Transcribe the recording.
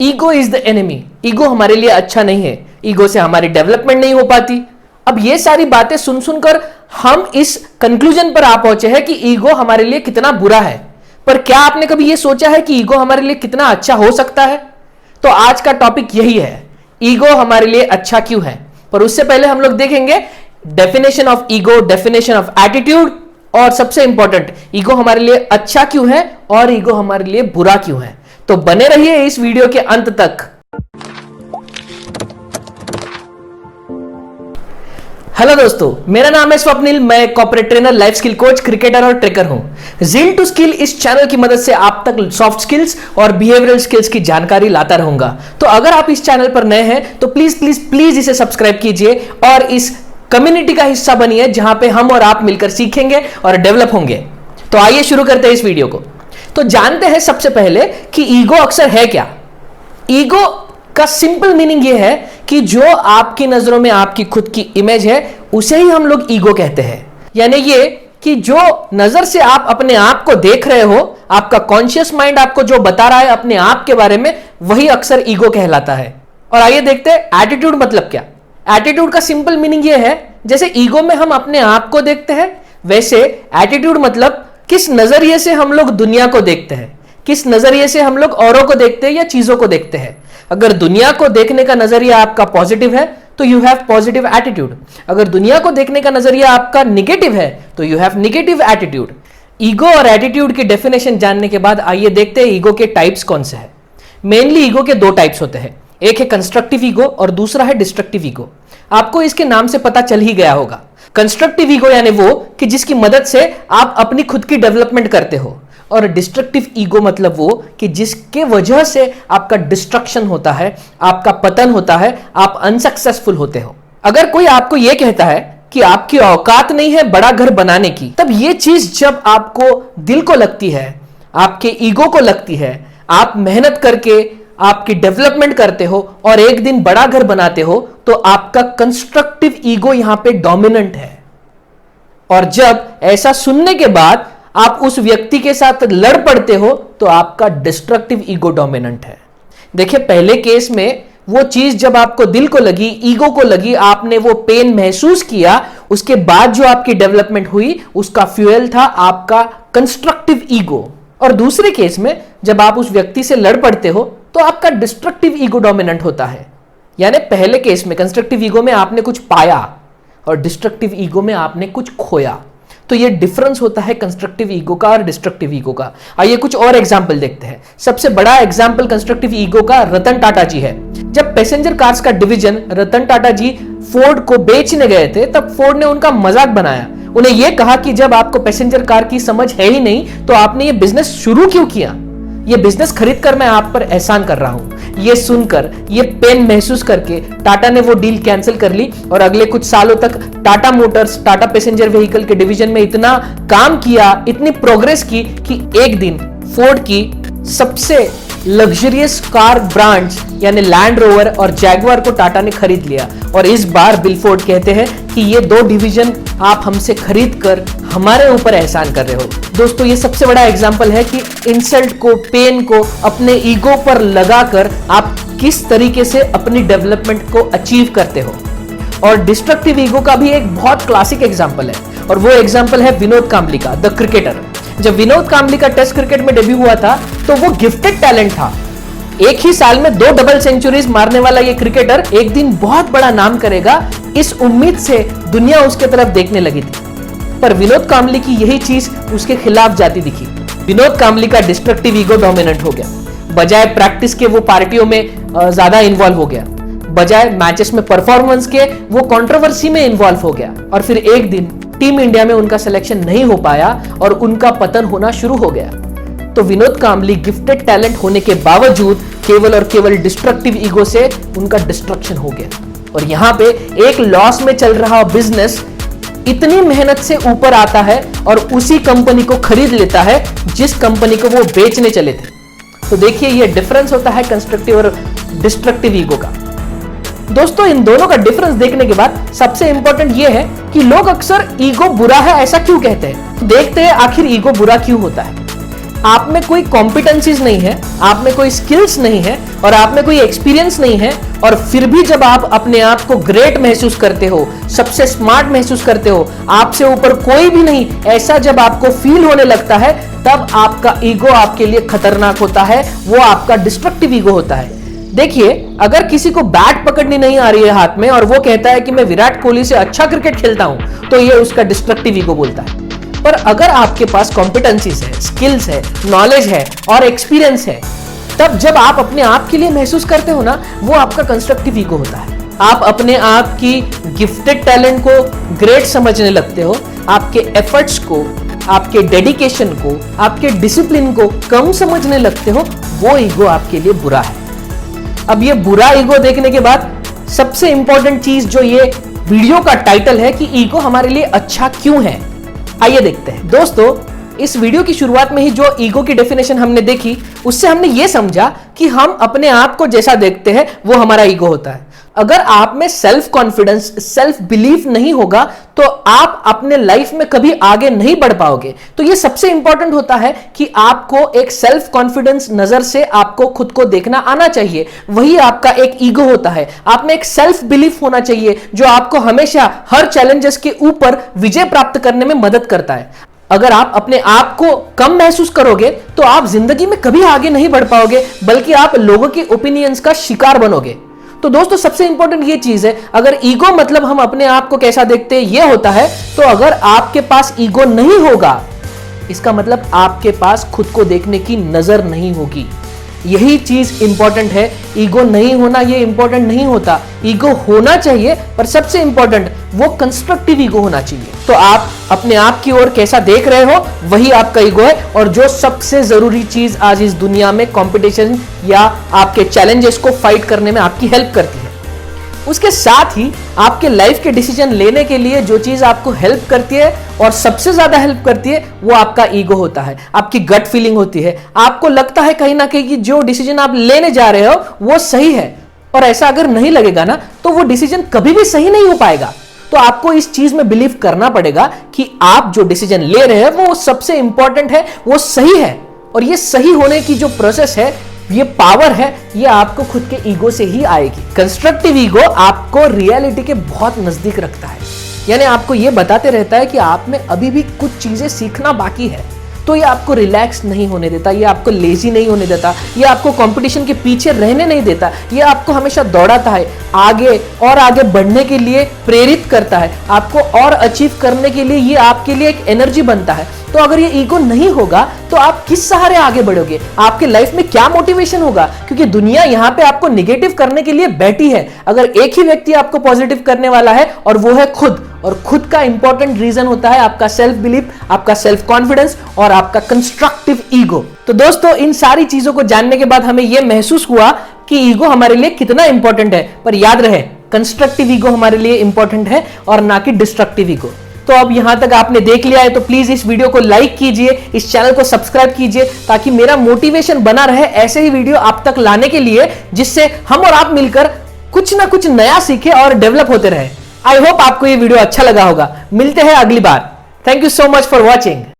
Ego is the enemy, ego हमारे लिए अच्छा नहीं है, ईगो से हमारी डेवलपमेंट नहीं हो पाती। अब ये सारी बातें सुन सुनकर हम इस कंक्लूजन पर आ पहुंचे हैं कि ईगो हमारे लिए कितना बुरा है। पर क्या आपने कभी ये सोचा है कि ईगो हमारे लिए कितना अच्छा हो सकता है? तो आज का टॉपिक यही है, ईगो हमारे लिए अच्छा क्यों है। पर उससे पहले हम लोग देखेंगे definition of ego, definition of attitude, और सबसे इंपॉर्टेंट ईगो हमारे लिए अच्छा क्यों है और ईगो हमारे लिए बुरा क्यों है। तो बने रहिए इस वीडियो के अंत तक। हेलो दोस्तों, मेरा नाम है स्वप्निल, मैं corporate trainer, life skill coach, cricketer और ट्रेकर हूं। जील टू स्किल इस चैनल की मदद से आप तक सॉफ्ट स्किल्स और बिहेवियरल स्किल्स की जानकारी लाता रहूंगा। तो अगर आप इस चैनल पर नए हैं तो प्लीज प्लीज प्लीज इसे सब्सक्राइब कीजिए और इस कम्युनिटी का हिस्सा बनिए जहां पे हम और आप मिलकर सीखेंगे और डेवलप होंगे। तो आइए शुरू करते हैं इस वीडियो को। तो जानते हैं सबसे पहले कि ईगो अक्सर है क्या। ईगो का सिंपल मीनिंग यह है कि जो आपकी नजरों में आपकी खुद की इमेज है उसे ही हम लोग ईगो कहते हैं। यानी ये कि जो नजर से आप अपने आप को देख रहे हो, आपका कॉन्शियस माइंड आपको जो बता रहा है अपने आप के बारे में, वही अक्सर ईगो कहलाता है। और आइए देखते हैं एटीट्यूड मतलब क्या। एटीट्यूड का सिंपल मीनिंग यह है, जैसे ईगो में हम अपने आप को देखते हैं, वैसे एटीट्यूड मतलब किस नजरिए से हम लोग दुनिया को देखते हैं, किस नजरिए से हम लोग औरों को देखते हैं या चीजों को देखते हैं। अगर दुनिया को देखने का नजरिया आपका पॉजिटिव है तो यू हैव पॉजिटिव एटीट्यूड। अगर दुनिया को देखने का नजरिया आपका निगेटिव है तो you have negative attitude. Ego और एटीट्यूड की डेफिनेशन जानने के बाद आइए देखते हैं ईगो के टाइप्स कौन से हैं। मेनली ईगो के दो टाइप्स होते हैं, एक है कंस्ट्रक्टिव ईगो और दूसरा है डिस्ट्रक्टिव ईगो। आपको इसके नाम से पता चल ही गया होगा। कंस्ट्रक्टिव ईगो यानी वो कि जिसकी मदद से आप अपनी खुद की डेवलपमेंट करते हो, और डिस्ट्रक्टिव ईगो मतलब वो कि जिसके वजह से आपका डिस्ट्रक्शन होता है, आपका पतन होता है, आप अनसक्सेसफुल होते हो। अगर कोई आपको यह कहता है कि आपकी औकात नहीं है बड़ा घर बनाने की, तब यह चीज जब आपको दिल को लगती है, आपके ईगो को लगती है, आप मेहनत करके आपकी डेवलपमेंट करते हो और एक दिन बड़ा घर बनाते हो, तो आपका कंस्ट्रक्टिव ईगो यहां पे डोमिनेंट है। और जब ऐसा सुनने के बाद आप उस व्यक्ति के साथ लड़ पड़ते हो तो आपका डिस्ट्रक्टिव ईगो डोमिनेंट है। देखिए, पहले केस में वो चीज जब आपको दिल को लगी, ईगो को लगी, आपने वो पेन महसूस किया, उसके बाद जो आपकी डेवलपमेंट हुई उसका फ्यूल था आपका कंस्ट्रक्टिव ईगो। और दूसरे केस में जब आप उस व्यक्ति से लड़ पड़ते हो तो आपका डिस्ट्रक्टिव ईगो डोमिनेंट होता है। यानी पहले केस में कंस्ट्रक्टिव ईगो में आपने कुछ पाया और डिस्ट्रक्टिव ईगो में आपने कुछ खोया। तो ये डिफरेंस होता है कंस्ट्रक्टिव ईगो का और डिस्ट्रक्टिव ईगो का। आइए कुछ और एग्जांपल देखते हैं। सबसे बड़ा एग्जांपल कंस्ट्रक्टिव ईगो का रतन टाटा जी है। जब पैसेंजर कार्स का डिवीजन रतन टाटा जी फोर्ड को बेचने गए थे, तब फोर्ड ने उनका मजाक बनाया। उन्हें यह कहा कि जब आपको पैसेंजर कार की समझ है ही नहीं तो आपने ये बिजनेस शुरू क्यों किया? ये बिजनेस खरीद कर मैं आप पर एहसान कर रहा हूं। ये सुनकर, ये पेन महसूस करके टाटा ने वो डील कैंसिल कर ली और अगले कुछ सालों तक Tata Motors, Tata passenger vehicle के डिवीजन में इतना काम किया, इतनी प्रोग्रेस की कि एक दिन फोर्ड की सबसे लग्जरियस कार ब्रांड्स यानी लैंड रोवर और जैगवार को टाटा ने खरीद लिया। और इस बार बिल फोर्ड कहते हैं कि ये दो डिवीजन आप हमसे खरीद कर हमारे ऊपर एहसान कर रहे हो। दोस्तों, ये सबसे बड़ा एग्जांपल है कि इंसल्ट को, पेन को अपने ईगो पर लगाकर आप किस तरीके से अपनी डेवलपमेंट को अचीव करते हो। और डिस्ट्रक्टिव ईगो का भी एक बहुत क्लासिक एग्जांपल है, और वो एग्जांपल है विनोद कांबली का, द क्रिकेटर। जब विनोद कांबली का टेस्ट क्रिकेट में डेब्यू हुआ था तो वो गिफ्टेड टैलेंट था। एक ही साल में 2 डबल सेंचुरीज मारने वाला ये क्रिकेटर एक दिन बहुत बड़ा नाम करेगा, इस उम्मीद से दुनिया उसके तरफ देखने लगी थी। पर विनोद कांबली की यही चीज उसके खिलाफ जाती दिखी। विनोद कांबली का डिस्ट्रक्टिव ईगो डोमिनेंट हो गया। बजाय प्रैक्टिस के वो पार्टियों में ज्यादा इन्वॉल्व हो गया, बजाय मैचेस में परफॉर्मेंस के वो कंट्रोवर्सी में इन्वॉल्व हो गया। और फिर एक दिन टीम इंडिया में उनका सिलेक्शन नहीं हो पाया और उनका पतन होना शुरू हो गया। तो विनोद कांबली गिफ्टेड टैलेंट होने के बावजूद केवल और केवल डिस्ट्रक्टिव ईगो से उनका डिस्ट्रक्शन हो गया। और यहां पे एक लॉस में चल रहा बिजनेस इतनी मेहनत से ऊपर आता है और उसी कंपनी को खरीद लेता है जिस कंपनी को वो बेचने चले थे। तो देखिए, ये डिफरेंस होता है कंस्ट्रक्टिव और डिस्ट्रक्टिव ईगो का। दोस्तों, इन दोनों का डिफरेंस देखने के बाद सबसे इंपॉर्टेंट यह है कि लोग अक्सर ईगो बुरा है ऐसा क्यों कहते हैं। देखते हैं आखिर ईगो बुरा क्यों होता है। आप में कोई कॉम्पिटेंसीज नहीं है, आप में कोई स्किल्स नहीं है और आप में कोई एक्सपीरियंस नहीं है, और फिर भी जब आप अपने आप को ग्रेट महसूस करते हो, सबसे स्मार्ट महसूस करते हो, आपसे ऊपर कोई भी नहीं, ऐसा जब आपको फील होने लगता है, तब आपका ईगो आपके लिए खतरनाक होता है। वो आपका डिस्ट्रक्टिव ईगो होता है। देखिए, अगर किसी को बैट पकड़नी नहीं आ रही है हाथ में और वो कहता है कि मैं विराट कोहली से अच्छा क्रिकेट खेलता हूं, तो ये उसका डिस्ट्रक्टिव ईगो बोलता है। पर अगर आपके पास कॉम्पिटेंसीज है, स्किल्स है, नॉलेज है और एक्सपीरियंस है, तब जब आप अपने आप के लिए महसूस करते हो ना, वो आपका कंस्ट्रक्टिव ईगो होता है। आप अपने आप की गिफ्टेड टैलेंट को ग्रेट समझने लगते हो, आपके एफर्ट्स को, आपके डेडिकेशन को, आपके डिसिप्लिन को कम समझने लगते हो। वो ईगो आपके लिए बुरा है। अब ये बुरा ईगो देखने के बाद सबसे इंपॉर्टेंट चीज जो ये वीडियो का टाइटल है कि ईगो हमारे लिए अच्छा क्यों है, आइए देखते हैं। दोस्तों, इस वीडियो की शुरुआत में ही जो ईगो की डेफिनेशन हमने देखी, उससे हमने ये समझा कि हम अपने आप को जैसा देखते हैं वो हमारा ईगो होता है। अगर आप में सेल्फ कॉन्फिडेंस, सेल्फ बिलीफ नहीं होगा तो आप अपने लाइफ में कभी आगे नहीं बढ़ पाओगे। तो ये सबसे इंपॉर्टेंट होता है कि आपको एक सेल्फ कॉन्फिडेंस नजर से आपको खुद को देखना आना चाहिए। वही आपका एक ईगो होता है। आप में एक सेल्फ बिलीफ होना चाहिए जो आपको हमेशा हर चैलेंजेस के ऊपर विजय प्राप्त करने में मदद करता है। अगर आप अपने आप को कम महसूस करोगे तो आप जिंदगी में कभी आगे नहीं बढ़ पाओगे, बल्कि आप लोगों के ओपिनियंस का शिकार बनोगे। तो दोस्तों, सबसे इंपॉर्टेंट ये चीज है, अगर ईगो मतलब हम अपने आप को कैसा देखते हैं ये होता है, तो अगर आपके पास ईगो नहीं होगा, इसका मतलब आपके पास खुद को देखने की नजर नहीं होगी। यही चीज इंपॉर्टेंट है। ईगो नहीं होना ये इंपॉर्टेंट नहीं होता। ईगो होना चाहिए, पर सबसे इंपॉर्टेंट वो कंस्ट्रक्टिव ईगो होना चाहिए। तो आप अपने आप की ओर कैसा देख रहे हो, वही आपका ईगो है। और जो सबसे जरूरी चीज आज इस दुनिया में कंपटीशन या आपके चैलेंजेस को फाइट करने में आपकी हेल्प करती है, उसके साथ ही आपके लाइफ के डिसीजन लेने के लिए जो चीज आपको हेल्प करती है और सबसे ज्यादा हेल्प करती है, वो आपका ईगो होता है। आपकी गट फीलिंग होती है। आपको लगता है कहीं ना कहीं कि जो डिसीजन आप लेने जा रहे हो वो सही है, और ऐसा अगर नहीं लगेगा ना, तो वो डिसीजन कभी भी सही नहीं हो पाएगा। तो आपको इस चीज में बिलीव करना पड़ेगा कि आप जो डिसीजन ले रहे हैं वो सबसे इंपॉर्टेंट है, वो सही है। और ये सही होने की जो प्रोसेस है, ये पावर है, ये आपको खुद के ईगो से ही आएगी। कंस्ट्रक्टिव ईगो आपको रियलिटी के बहुत नजदीक रखता है, यानी आपको ये बताते रहता है कि आप में अभी भी कुछ चीजें सीखना बाकी है। तो ये आपको रिलैक्स नहीं होने देता, ये आपको लेजी नहीं होने देता, ये आपको कंपटीशन के पीछे रहने नहीं देता, ये आपको हमेशा दौड़ाता है, आगे और आगे बढ़ने के लिए प्रेरित करता है, आपको और अचीव करने के लिए ये आपके लिए एक एनर्जी बनता है। तो अगर ये ईगो नहीं होगा तो आप किस सहारे आगे बढ़ोगे? आपके लाइफ में क्या मोटिवेशन होगा? क्योंकि दुनिया यहाँ पे आपको निगेटिव करने के लिए बैठी है। अगर एक ही व्यक्ति आपको पॉजिटिव करने वाला है, और वो है खुद। और खुद का इंपॉर्टेंट रीजन होता है आपका सेल्फ बिलीफ, आपका सेल्फ कॉन्फिडेंस और आपका कंस्ट्रक्टिव ईगो। तो दोस्तों, इन सारी चीजों को जानने के बाद हमें यह महसूस हुआ कि ईगो हमारे लिए कितना इंपॉर्टेंट है। पर याद रहे, कंस्ट्रक्टिव ईगो हमारे लिए इंपॉर्टेंट है और ना कि डिस्ट्रक्टिव ईगो। तो अब यहां तक आपने देख लिया है तो प्लीज इस वीडियो को लाइक कीजिए, इस चैनल को सब्सक्राइब कीजिए, ताकि मेरा मोटिवेशन बना रहे ऐसे ही वीडियो आप तक लाने के लिए, जिससे हम और आप मिलकर कुछ ना कुछ नया सीखे और डेवलप होते रहे। आई होप आपको ये वीडियो अच्छा लगा होगा। मिलते हैं अगली बार। Thank you so much for watching.